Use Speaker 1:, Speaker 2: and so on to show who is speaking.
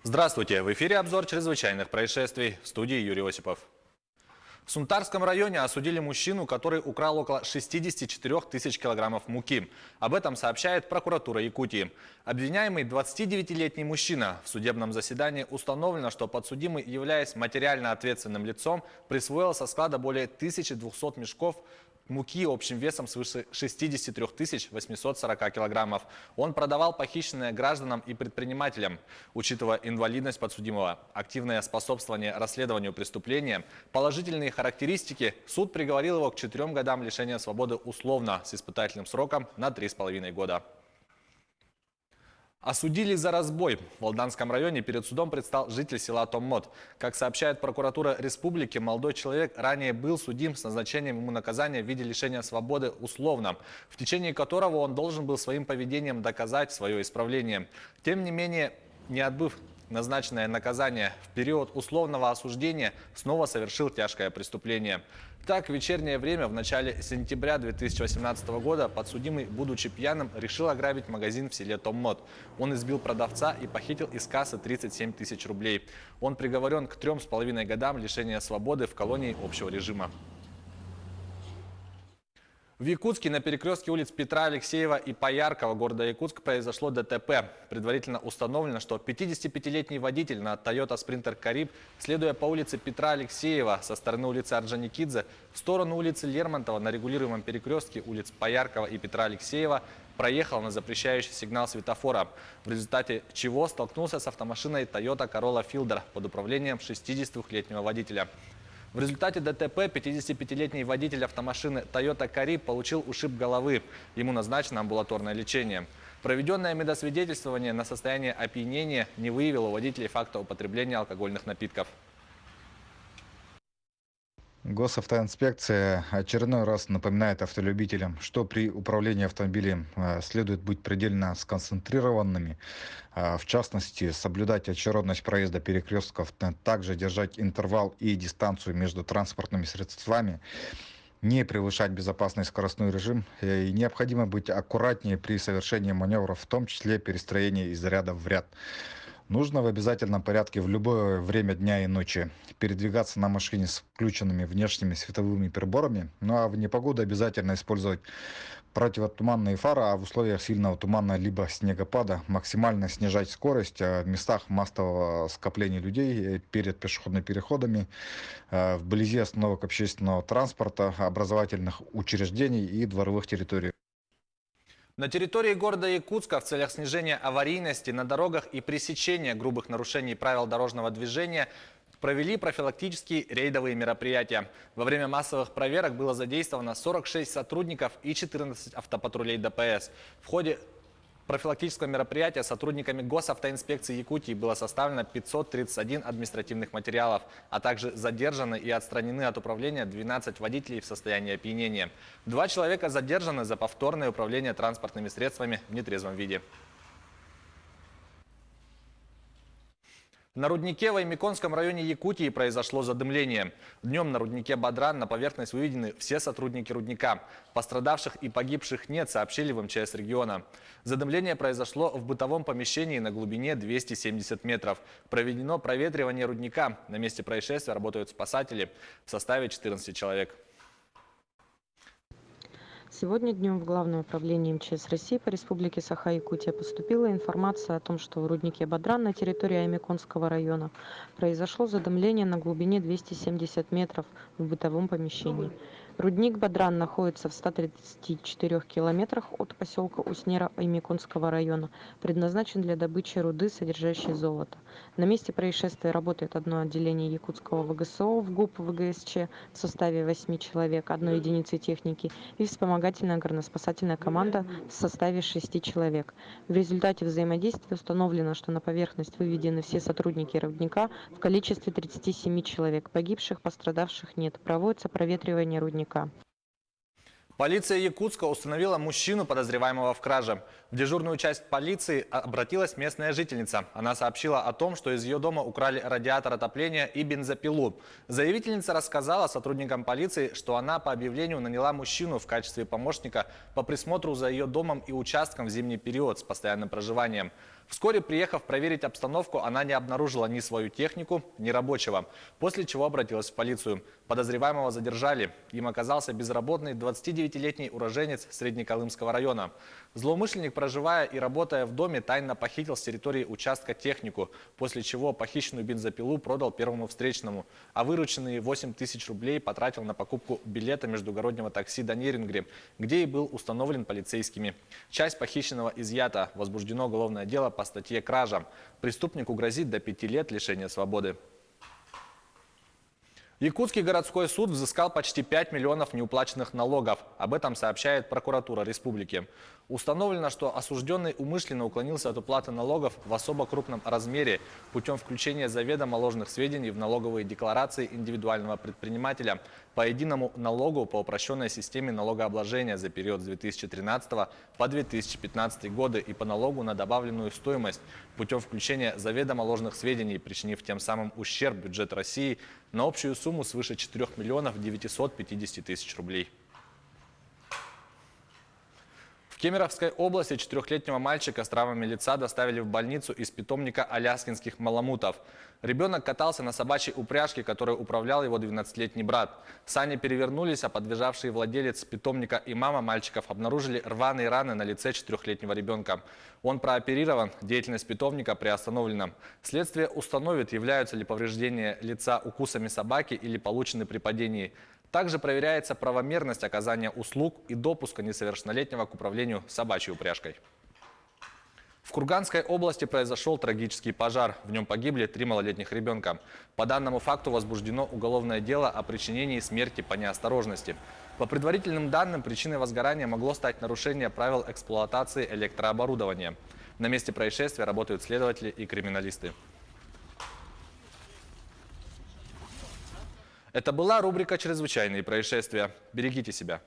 Speaker 1: Здравствуйте! В эфире обзор чрезвычайных происшествий. В студии Юрий Осипов. В Сунтарском районе осудили мужчину, который украл около 64 тысяч килограммов муки. Об этом сообщает прокуратура Якутии. Обвиняемый 29-летний мужчина. В судебном заседании установлено, что подсудимый, являясь материально ответственным лицом, присвоил со склада более 1200 мешков муки общим весом свыше 63 840 килограммов. Он продавал похищенное гражданам и предпринимателям. Учитывая инвалидность подсудимого, активное способствование расследованию преступления, положительные характеристики, суд приговорил его к 4 годам лишения свободы условно с испытательным сроком на 3,5 года. Осудили за разбой. В Алданском районе перед судом предстал житель села Томмот. Как сообщает прокуратура республики, молодой человек ранее был судим с назначением ему наказания в виде лишения свободы условно, в течение которого он должен был своим поведением доказать свое исправление. Тем не менее, не отбыв назначенное наказание, в период условного осуждения снова совершил тяжкое преступление. Так, в вечернее время в начале сентября 2018 года подсудимый, будучи пьяным, решил ограбить магазин в селе Томмот. Он избил продавца и похитил из кассы 37 тысяч рублей. Он приговорен к 3,5 годам лишения свободы в колонии общего режима. В Якутске на перекрестке улиц Петра Алексеева и Пояркова города Якутск произошло ДТП. Предварительно установлено, что 55-летний водитель на Toyota Sprinter Кариб, следуя по улице Петра Алексеева со стороны улицы Орджоникидзе в сторону улицы Лермонтова на регулируемом перекрестке улиц Пояркова и Петра Алексеева, проехал на запрещающий сигнал светофора, в результате чего столкнулся с автомашиной Toyota Corolla Fielder под управлением 62-летнего водителя. В результате ДТП 55-летний водитель автомашины Toyota Кариб получил ушиб головы. Ему назначено амбулаторное лечение. Проведенное медосвидетельствование на состояние опьянения не выявило у водителей факта употребления алкогольных напитков.
Speaker 2: Госавтоинспекция очередной раз напоминает автолюбителям, что при управлении автомобилем следует быть предельно сконцентрированными, в частности, соблюдать очередность проезда перекрестков, также держать интервал и дистанцию между транспортными средствами, не превышать безопасный скоростной режим и необходимо быть аккуратнее при совершении маневров, в том числе перестроения из ряда в ряд. Нужно в обязательном порядке в любое время дня и ночи передвигаться на машине с включенными внешними световыми приборами. Ну а в непогоду обязательно использовать противотуманные фары, а в условиях сильного тумана либо снегопада максимально снижать скорость в местах массового скопления людей перед пешеходными переходами, вблизи остановок общественного транспорта, образовательных учреждений и дворовых территорий.
Speaker 1: На территории города Якутска в целях снижения аварийности на дорогах и пресечения грубых нарушений правил дорожного движения провели профилактические рейдовые мероприятия. Во время массовых проверок было задействовано 46 сотрудников и 14 автопатрулей ДПС. В ходе профилактического мероприятия сотрудниками Госавтоинспекции Якутии было составлено 531 административных материалов, а также задержаны и отстранены от управления 12 водителей в состоянии опьянения. 2 человека задержаны за повторное управление транспортными средствами в нетрезвом виде. На руднике в Аймяконском районе Якутии произошло задымление. Днем на руднике Бадран на поверхность выведены все сотрудники рудника. Пострадавших и погибших нет, сообщили в МЧС региона. Задымление произошло в бытовом помещении на глубине 270 метров. Проведено проветривание рудника. На месте происшествия работают спасатели в составе 14 человек.
Speaker 3: Сегодня днем в Главное управление МЧС России по Республике Саха-Якутия поступила информация о том, что в руднике Бадран на территории Аймяконского района произошло задымление на глубине 270 метров в бытовом помещении. Рудник Бадран находится в 134 километрах от поселка Уснера Аймяконского района, предназначен для добычи руды, содержащей золото. На месте происшествия работает одно отделение Якутского ВГСО в ГУП ВГСЧ в составе 8 человек, 1 единицы техники и вспомогательная горноспасательная команда в составе 6 человек. В результате взаимодействия установлено, что на поверхность выведены все сотрудники рудника в количестве 37 человек. Погибших, пострадавших нет. Проводится проветривание рудника.
Speaker 1: Полиция Якутска установила мужчину, подозреваемого в краже. В дежурную часть полиции обратилась местная жительница. Она сообщила о том, что из ее дома украли радиатор отопления и бензопилу. Заявительница рассказала сотрудникам полиции, что она по объявлению наняла мужчину в качестве помощника по присмотру за ее домом и участком в зимний период с постоянным проживанием. Вскоре, приехав проверить обстановку, она не обнаружила ни свою технику, ни рабочего, после чего обратилась в полицию. Подозреваемого задержали. Им оказался безработный 29-летний уроженец Среднеколымского района. Злоумышленник, проживая и работая в доме, тайно похитил с территории участка технику, после чего похищенную бензопилу продал первому встречному, а вырученные 8 тысяч рублей потратил на покупку билета междугороднего такси до Нерингри, где и был установлен полицейскими. Часть похищенного изъята. Возбуждено уголовное дело по статье «Кража». Преступнику грозит до 5 лет лишения свободы. Якутский городской суд взыскал почти 5 миллионов неуплаченных налогов. Об этом сообщает прокуратура республики. Установлено, что осужденный умышленно уклонился от уплаты налогов в особо крупном размере путем включения заведомо ложных сведений в налоговые декларации индивидуального предпринимателя по единому налогу по упрощенной системе налогообложения за период с 2013 по 2015 годы и по налогу на добавленную стоимость путем включения заведомо ложных сведений, причинив тем самым ущерб бюджету России на общую сумму свыше 4 миллионов 950 тысяч рублей. В Кемеровской области 4-летнего мальчика с травмами лица доставили в больницу из питомника аляскинских маламутов. Ребенок катался на собачьей упряжке, которой управлял его 12-летний брат. Сани перевернулись, а подбежавший владелец питомника и мама мальчиков обнаружили рваные раны на лице 4-летнего ребенка. Он прооперирован, деятельность питомника приостановлена. Следствие установит, являются ли повреждения лица укусами собаки или получены при падении. Также проверяется правомерность оказания услуг и допуска несовершеннолетнего к управлению собачьей упряжкой. В Курганской области произошел трагический пожар. В нем погибли 3 малолетних ребенка. По данному факту возбуждено уголовное дело о причинении смерти по неосторожности. По предварительным данным, причиной возгорания могло стать нарушение правил эксплуатации электрооборудования. На месте происшествия работают следователи и криминалисты. Это была рубрика «Чрезвычайные происшествия». Берегите себя.